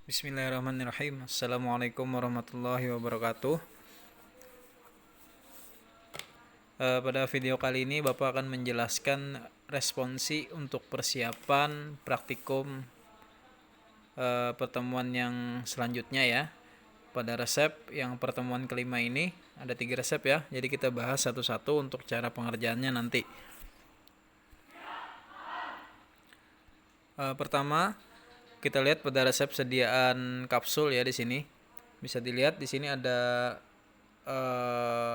Bismillahirrahmanirrahim. Assalamualaikum warahmatullahi wabarakatuh. Pada video kali ini Bapak akan menjelaskan responsi untuk persiapan praktikum pertemuan yang selanjutnya ya. Pada resep yang pertemuan kelima ini ada 3 resep ya. Jadi kita bahas satu-satu untuk cara pengerjaannya nanti. Pertama, kita lihat pada resep sediaan kapsul ya di sini. Bisa dilihat di sini ada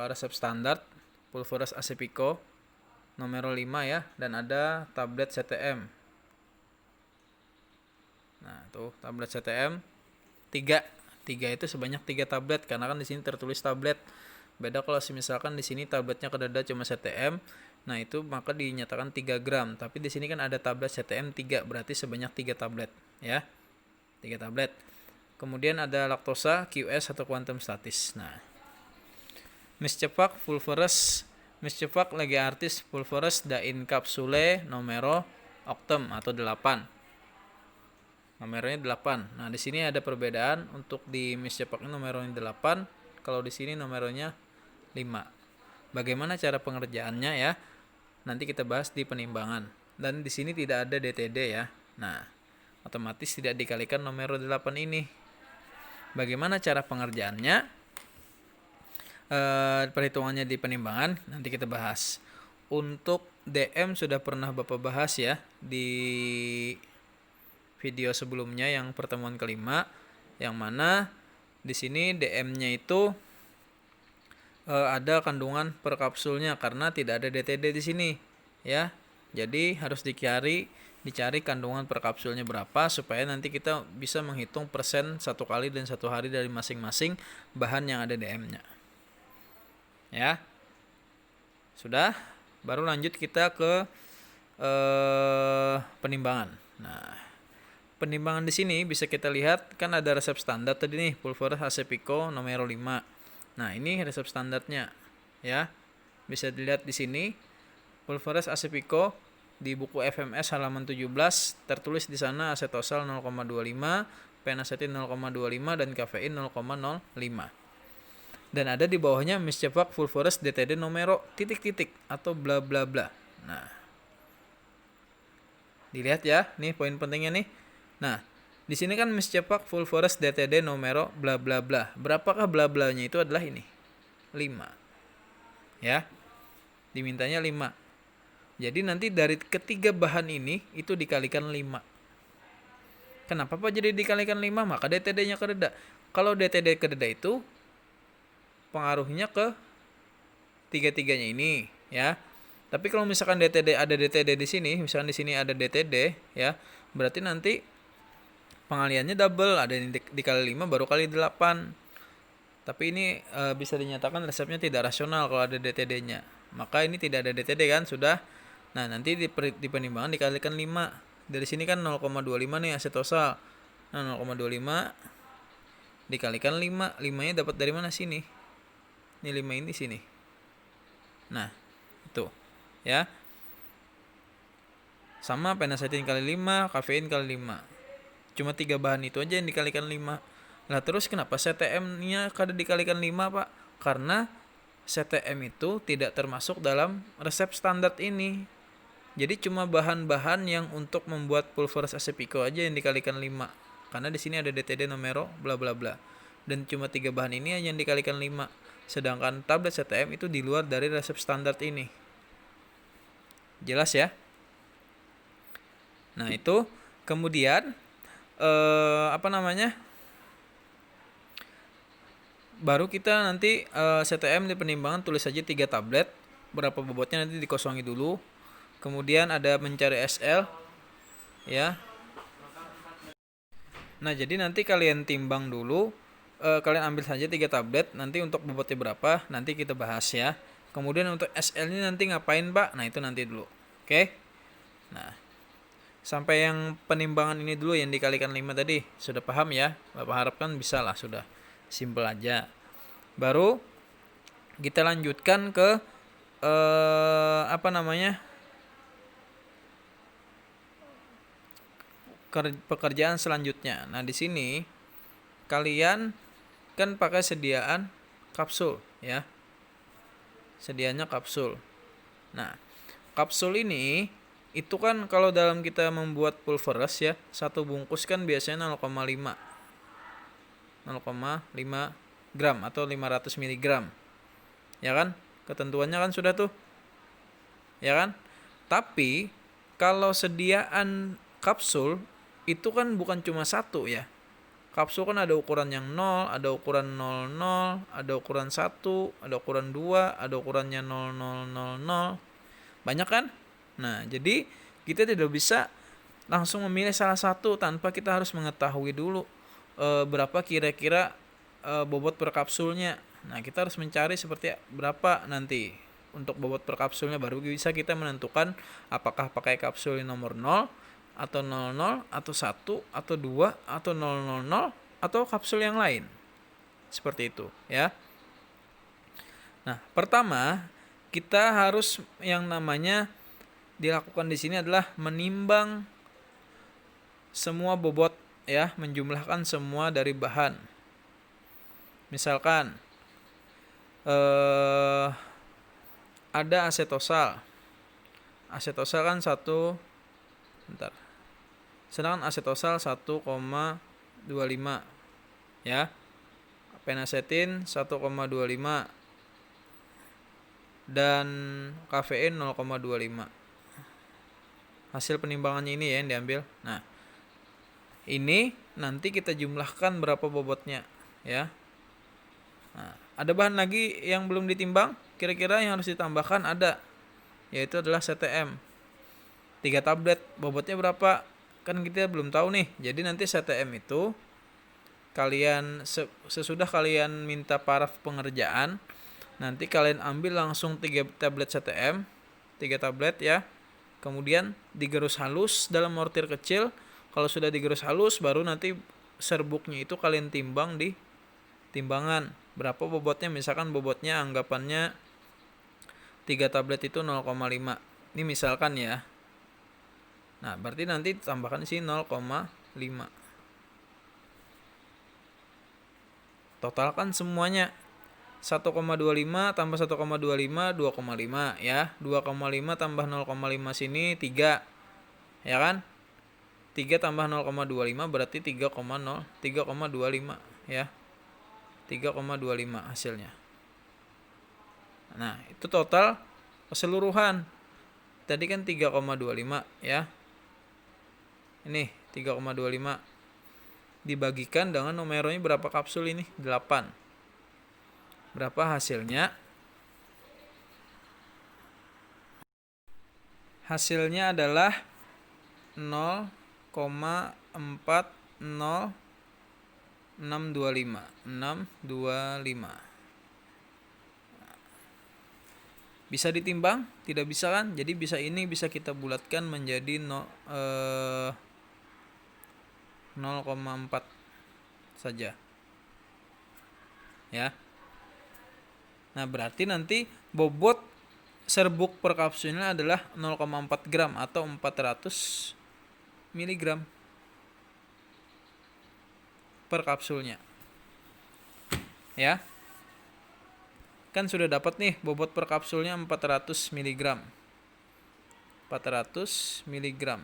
resep standar Pulveras Acepico nomor 5 ya, dan ada tablet CTM. Nah, tuh tablet CTM 3 itu sebanyak 3 tablet karena kan di sini tertulis tablet. Beda kalau misalkan di sini tabletnya kedada cuma CTM, nah itu maka dinyatakan 3 gram. Tapi di sini kan ada tablet CTM 3, berarti sebanyak 3 tablet ya. 3 tablet. Kemudian ada laktosa, QS atau quantum statis. Nah, Miscepak Pulveras Miscepak lagi artis Pulveras da in capsule numero octem atau 8. Nomornya 8. Nah, di sini ada perbedaan untuk di Miscepak ini nomornya 8, kalau di sini nomornya 5. Bagaimana cara pengerjaannya ya? Nanti kita bahas di penimbangan. Dan di sini tidak ada DTD ya. Nah, otomatis tidak dikalikan nomor 8 ini. Bagaimana cara pengerjaannya? Perhitungannya di penimbangan nanti kita bahas. Untuk DM sudah pernah Bapak bahas ya di video sebelumnya yang pertemuan kelima, yang mana di sini DM-nya itu ada kandungan per kapsulnya karena tidak ada DTD di sini ya. Jadi harus dicari kandungan per kapsulnya berapa supaya nanti kita bisa menghitung persen 1 kali dan 1 hari dari masing-masing bahan yang ada DM-nya. Ya. Sudah, baru lanjut kita ke penimbangan. Nah, penimbangan di sini bisa kita lihat kan ada resep standar tadi nih, Pulveras Acepico nomor 5. Nah, ini resep standarnya ya. Bisa dilihat di sini Pulveras Acepico di buku FMS halaman 17 tertulis di sana asetosal 0,25, penacetin 0,25 dan kafein 0,05. Dan ada di bawahnya Miscepak Pulveras DTD nomero titik-titik atau bla bla bla. Nah, dilihat ya, nih poin pentingnya nih. Nah, di sini kan Miscepak Pulveras DTD nomero bla bla bla. Berapakah bla blanya itu adalah ini? 5. Ya. Dimintanya 5. Jadi nanti dari ketiga bahan ini itu dikalikan 5. Kenapa Pak jadi dikalikan 5? Maka DTD-nya kededa. Kalau DTD kededa itu pengaruhnya ke tiga-tiganya ini ya. Tapi kalau misalkan ada DTD di sini, misalkan di sini ada DTD ya, berarti nanti pengaliannya double, ada yang dikali 5 baru kali 8. Tapi ini bisa dinyatakan resepnya tidak rasional kalau ada DTD-nya. Maka ini tidak ada DTD kan, sudah. Nah, nanti di penimbangan dikalikan 5. Dari sini kan 0,25 nih asetosal. Nah, 0,25 dikalikan 5. 5-nya dapat dari mana sini? Ini 5 ini sini. Nah, itu ya. Sama penacetin kali 5, kafein kali 5. Cuma 3 bahan itu aja yang dikalikan 5. Nah, terus kenapa CTM-nya kada dikalikan 5, Pak? Karena CTM itu tidak termasuk dalam resep standar ini. Jadi cuma bahan-bahan yang untuk membuat Pulveras Acepico aja yang dikalikan 5. Karena di sini ada DTD nomero bla bla bla. Dan cuma 3 bahan ini aja yang dikalikan 5. Sedangkan tablet CTM itu di luar dari resep standar ini. Jelas ya? Nah, itu kemudian baru kita nanti CTM di penimbangan tulis saja 3 tablet. Berapa bobotnya nanti dikosongi dulu. Kemudian ada mencari SL ya. Nah, jadi nanti kalian timbang dulu, kalian ambil saja 3 tablet, nanti untuk bobotnya berapa nanti kita bahas ya. Kemudian untuk SL-nya nanti ngapain, Pak? Nah, itu nanti dulu. Oke? Nah, sampai yang penimbangan ini dulu yang dikalikan 5 tadi. Sudah paham ya? Bapak harapkan bisa lah, sudah. Simple aja. Baru kita lanjutkan ke pekerjaan selanjutnya. Nah, di sini kalian kan pakai sediaan kapsul ya. Sedianya kapsul. Nah, kapsul ini itu kan kalau dalam kita membuat pulveres ya, satu bungkus kan biasanya 0,5 gram atau 500 mg. Ya kan? Ketentuannya kan sudah tuh. Ya kan? Tapi kalau sediaan kapsul itu kan bukan cuma satu ya. Kapsul kan ada ukuran yang 0, ada ukuran 00, ada ukuran 1, ada ukuran 2, ada ukurannya 0000. Banyak kan? Nah, jadi kita tidak bisa langsung memilih salah satu tanpa kita harus mengetahui dulu berapa kira-kira bobot per kapsulnya. Nah, kita harus mencari seperti berapa nanti untuk bobot per kapsulnya, baru bisa kita menentukan apakah pakai kapsul nomor 0 atau 00 atau 1 atau 2 atau 000 atau kapsul yang lain. Seperti itu ya. Nah, pertama kita harus yang namanya dilakukan di sini adalah menimbang semua bobot ya, menjumlahkan semua dari bahan. Misalkan ada asetosal. Asetosal kan sedangkan asetosal 1,25 ya. Penasetin 1,25 dan kafein 0,25. Hasil penimbangannya ini ya yang diambil. Nah, ini nanti kita jumlahkan berapa bobotnya ya. Nah, ada bahan lagi yang belum ditimbang, kira-kira yang harus ditambahkan ada, yaitu adalah CTM 3 tablet. Bobotnya berapa? Kan kita belum tahu nih. Jadi nanti CTM itu kalian sesudah kalian minta paraf pengerjaan, nanti kalian ambil langsung 3 tablet CTM, 3 tablet ya. Kemudian digerus halus dalam mortir kecil. Kalau sudah digerus halus, baru nanti serbuknya itu kalian timbang di timbangan. Berapa bobotnya? Misalkan bobotnya anggapannya 3 tablet itu 0,5. Ini misalkan ya. Nah, berarti nanti tambahkan sini 0,5. Totalkan semuanya 1,25 tambah 1,25 2,5 ya. 2,5 tambah 0,5 sini 3. Ya kan? 3 tambah 0,25 berarti 3,25 ya. 3,25 hasilnya. Nah, itu total keseluruhan. Tadi kan 3,25 ya. Ini 3,25 dibagikan dengan numeronya berapa kapsul ini? 8. Berapa hasilnya? Hasilnya adalah 0,40625. Bisa ditimbang? Tidak bisa kan? Jadi ini bisa kita bulatkan menjadi 0,4 saja. Ya. Nah, berarti nanti bobot serbuk per kapsulnya adalah 0,4 gram atau 400 mg per kapsulnya. Ya. Kan sudah dapat nih bobot per kapsulnya 400 mg. 400 mg.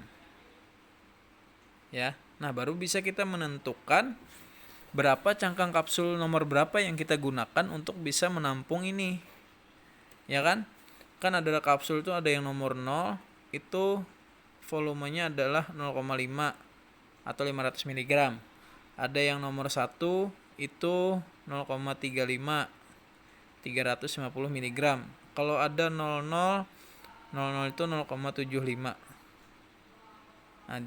Ya. Nah, baru bisa kita menentukan berapa cangkang kapsul nomor berapa yang kita gunakan untuk bisa menampung ini. Ya kan? Kan ada kapsul itu ada yang nomor 0, itu volumenya adalah 0,5 atau 500 mg. Ada yang nomor 1 itu 0,35 350 mg. Kalau ada 00 itu 0,75. Nah,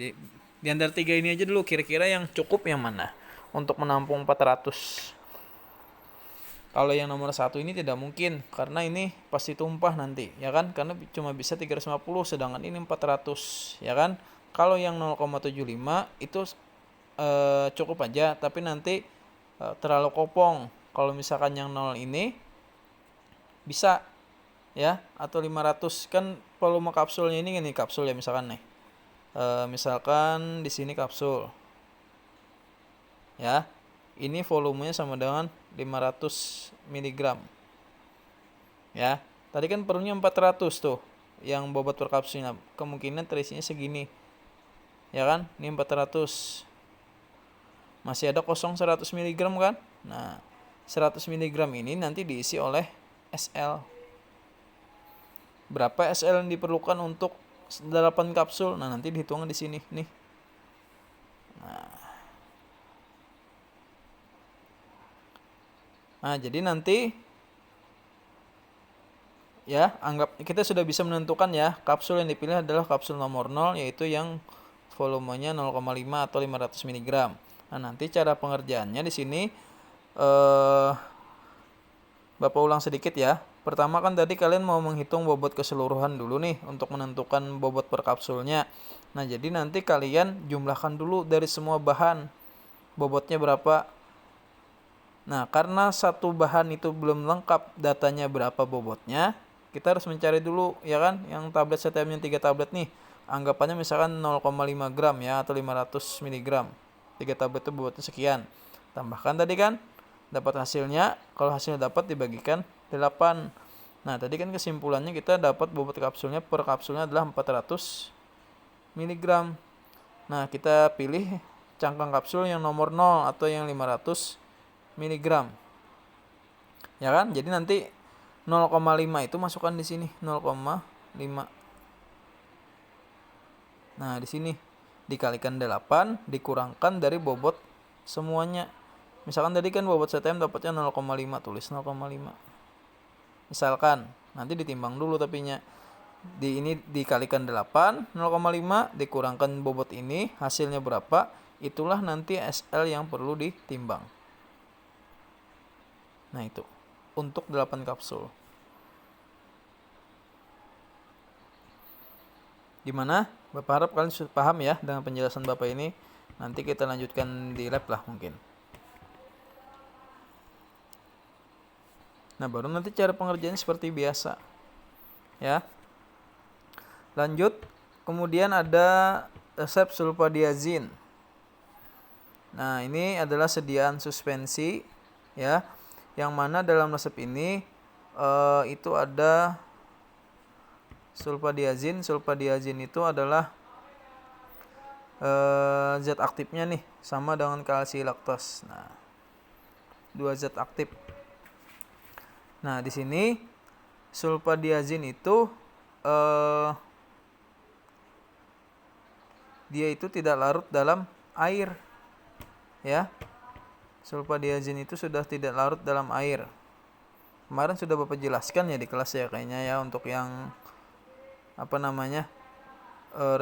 di antara 3 ini aja dulu, kira-kira yang cukup yang mana untuk menampung 400. Kalau yang nomor 1 ini tidak mungkin, karena ini pasti tumpah nanti, ya kan? Karena cuma bisa 350, sedangkan ini 400, ya kan? Kalau yang 0,75 itu cukup aja, tapi nanti terlalu kopong. Kalau misalkan yang 0 ini bisa, ya, atau 500. Kan volume kapsulnya ini kapsul ya, misalkan nih. Misalkan di sini kapsul. Ya. ini volumenya sama dengan 500 mg. Ya, tadi kan perlunya 400 tuh yang bobot per kapsulnya, kemungkinan terisinya segini. Ya kan? Ini 400. Masih ada kosong 100 mg kan? Nah, 100 mg ini nanti diisi oleh SL. Berapa SL yang diperlukan untuk 8 kapsul? Nah, nanti dihitungnya di sini nih. Nah, jadi nanti ya, anggap kita sudah bisa menentukan ya, kapsul yang dipilih adalah kapsul nomor 0, yaitu yang volumenya 0,5 atau 500 mg. Nah, nanti cara pengerjaannya di sini Bapak ulang sedikit ya. Pertama kan tadi kalian mau menghitung bobot keseluruhan dulu nih untuk menentukan bobot per kapsulnya. Nah, jadi nanti kalian jumlahkan dulu dari semua bahan bobotnya berapa. Nah, karena satu bahan itu belum lengkap datanya berapa bobotnya, kita harus mencari dulu ya kan, yang tablet CTM-nya 3 tablet nih. Anggapannya misalkan 0,5 gram ya atau 500 mg. 3 tablet itu bobotnya sekian. Tambahkan tadi kan, dapat hasilnya. Kalau hasilnya dapat dibagikan 8. Nah, tadi kan kesimpulannya kita dapat bobot kapsulnya per kapsulnya adalah 400 mg. Nah, kita pilih cangkang kapsul yang nomor 0 atau yang 500 mg. Ya kan? Jadi nanti 0,5 itu masukkan di sini 0,5. Nah, di sini dikalikan 8 dikurangkan dari bobot semuanya. Misalkan tadi kan bobot CTM dapatnya 0,5, tulis 0,5. Misalkan nanti ditimbang dulu tapinya. Ini dikalikan 8, 0,5 dikurangkan bobot ini, hasilnya berapa? Itulah nanti SL yang perlu ditimbang. Nah, itu untuk 8 kapsul. Gimana? Bapak harap kalian sudah paham ya dengan penjelasan Bapak ini. Nanti kita lanjutkan di lab lah mungkin. Nah, baru nanti cara pengerjaannya seperti biasa. Ya. Lanjut, kemudian ada resep sulfadiazin. Nah, ini adalah sediaan suspensi ya. Yang mana dalam resep ini itu ada sulfadiazin. Sulfadiazin itu adalah zat aktifnya nih sama dengan kalsi laktos. Nah, 2 zat aktif. Nah, di sini sulfadiazin itu dia itu tidak larut dalam air. Ya. Sulfadiazin itu sudah tidak larut dalam air. Kemarin sudah Bapak jelaskan ya di kelas ya kayaknya ya, untuk yang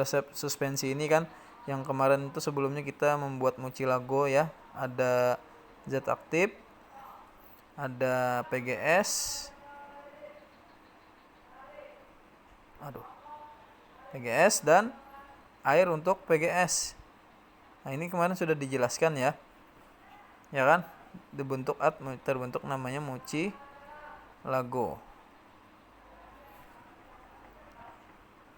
resep suspensi ini kan, yang kemarin itu sebelumnya kita membuat mucilago ya, ada zat aktif, ada PGS, dan air untuk PGS. Nah, ini kemarin sudah dijelaskan ya kan, terbentuk namanya mucilago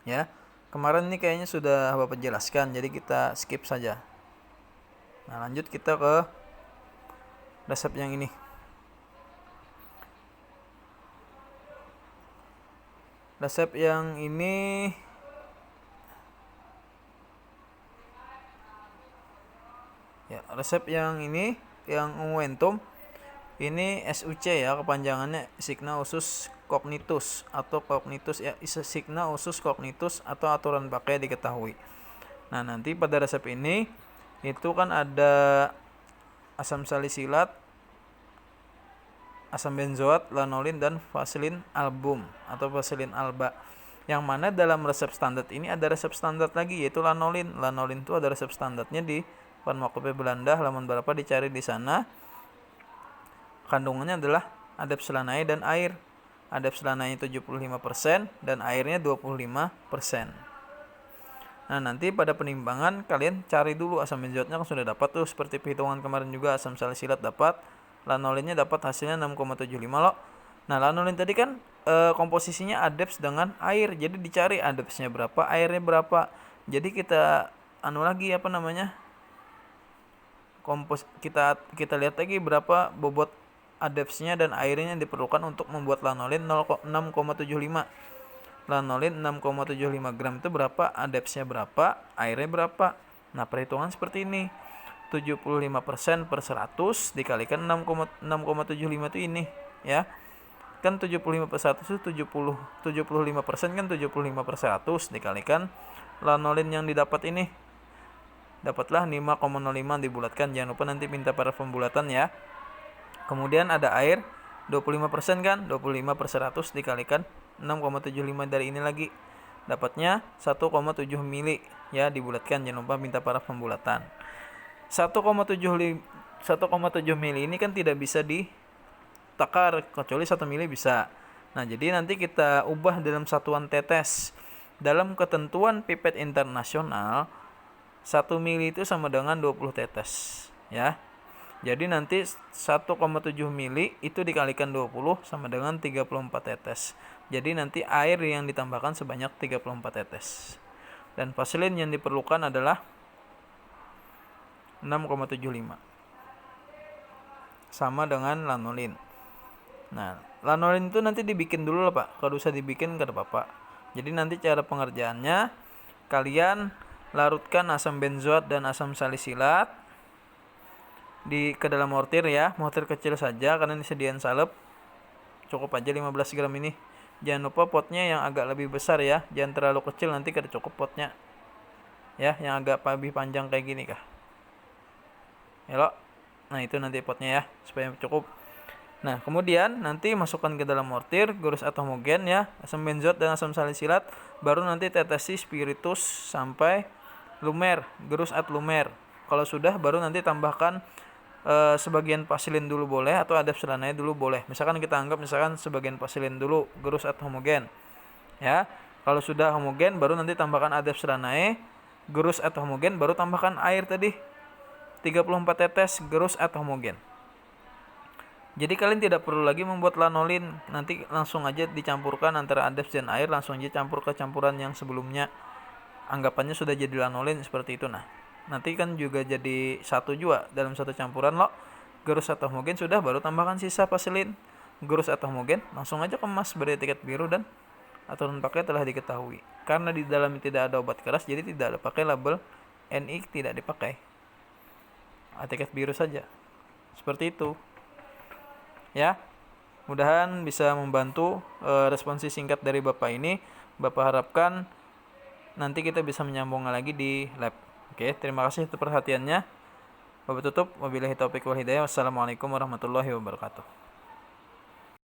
ya. Kemarin ini kayaknya sudah Bapak jelaskan, jadi kita skip saja. Nah, lanjut kita ke resep yang ini. Resep yang ini ya, resep yang ini yang unguentum ini SUC ya, kepanjangannya signa usus cognitus atau cognitus ya, signa usus cognitus atau aturan pakai diketahui. Nah, nanti pada resep ini itu kan ada asam salisilat, asam benzoat, lanolin, dan vaselin album atau vaselin alba. Yang mana dalam resep standar ini ada resep standar lagi, yaitu lanolin. Lanolin itu ada resep standarnya di Farmakopoeia Belanda halaman berapa, dicari di sana. Kandungannya adalah adepsilanae dan air. Adepsilanae 75% dan airnya 25%. Nah, nanti pada penimbangan kalian cari dulu asam benzoatnya kan sudah dapat tuh, seperti perhitungan kemarin juga, asam salisilat dapat, lanolinnya dapat, hasilnya 6,75 loh. Nah, lanolin tadi kan komposisinya adeps dengan air, jadi dicari adepsnya berapa, airnya berapa. Jadi kita kita lihat lagi berapa bobot adepsnya dan airnya yang diperlukan untuk membuat lanolin 6,75. Lanolin 6,75 gram itu berapa, adepsnya berapa, airnya berapa. Nah, perhitungan seperti ini. 75% per 100 dikalikan 6,75 itu ini, ya. Kan 75 per 100 itu 75% kan 75 per 100 dikalikan lanolin yang didapat ini. Dapatlah 5,05 dibulatkan. Jangan lupa nanti minta para pembulatan ya. Kemudian ada air 25% kan, 25 per 100 dikalikan 6,75 dari ini lagi. Dapatnya 1,7 mili ya, dibulatkan. Jangan lupa minta para pembulatan. 1,7 mili ini kan tidak bisa ditakar, kecuali 1 mili bisa. Nah, jadi nanti kita ubah dalam satuan tetes. Dalam ketentuan pipet internasional, 1 mili itu sama dengan 20 tetes ya. Jadi nanti 1,7 mili itu dikalikan 20 sama dengan 34 tetes. Jadi nanti air yang ditambahkan sebanyak 34 tetes. Dan vaselin yang diperlukan adalah 6,75. Sama dengan lanolin. Nah, lanolin itu nanti dibikin dulu lah Pak. Kalau usah dibikin kata Bapak. Jadi nanti cara pengerjaannya, kalian larutkan asam benzoat dan asam salisilat ke dalam mortir ya. Mortir kecil saja karena disediakan salep. Cukup aja 15 gram ini. Jangan lupa potnya yang agak lebih besar ya. Jangan terlalu kecil, nanti kada cukup potnya. Ya, yang agak lebih panjang kayak gini kah. Elok. Nah, itu nanti potnya ya, supaya cukup. Nah, kemudian nanti masukkan ke dalam mortir, gerus atau homogen ya, asam benzoat dan asam salisilat, baru nanti tetesi spiritus sampai lumer, gerus at lumer. Kalau sudah, baru nanti tambahkan sebagian pasilin dulu boleh, atau adep selanai dulu boleh. Misalkan kita anggap sebagian pasilin dulu, gerus at homogen. Ya, kalau sudah homogen, baru nanti tambahkan adep selanai, gerus at homogen, baru tambahkan air tadi. 34 tetes gerus atau homogen. Jadi kalian tidak perlu lagi membuat lanolin, nanti langsung aja dicampurkan antara adep dan air, langsung aja campur ke campuran yang sebelumnya. Anggapannya sudah jadi lanolin seperti itu. Nah, nanti kan juga jadi satu juga dalam satu campuran loh. Gerus atau homogen sudah, baru tambahkan sisa pasilin. Gerus atau homogen, langsung aja kemas beretiket biru dan aturan pakai telah diketahui. Karena di dalamnya tidak ada obat keras, jadi tidak ada pakai label NI, tidak dipakai. Etiket biru saja. Seperti itu. Ya. Mudahan bisa membantu responsi singkat dari Bapak ini. Bapak harapkan nanti kita bisa menyambung lagi di lab. Oke, terima kasih atas perhatiannya. Bapak tutup. Wabillahi taufiq wal hidayah. Wassalamualaikum warahmatullahi wabarakatuh.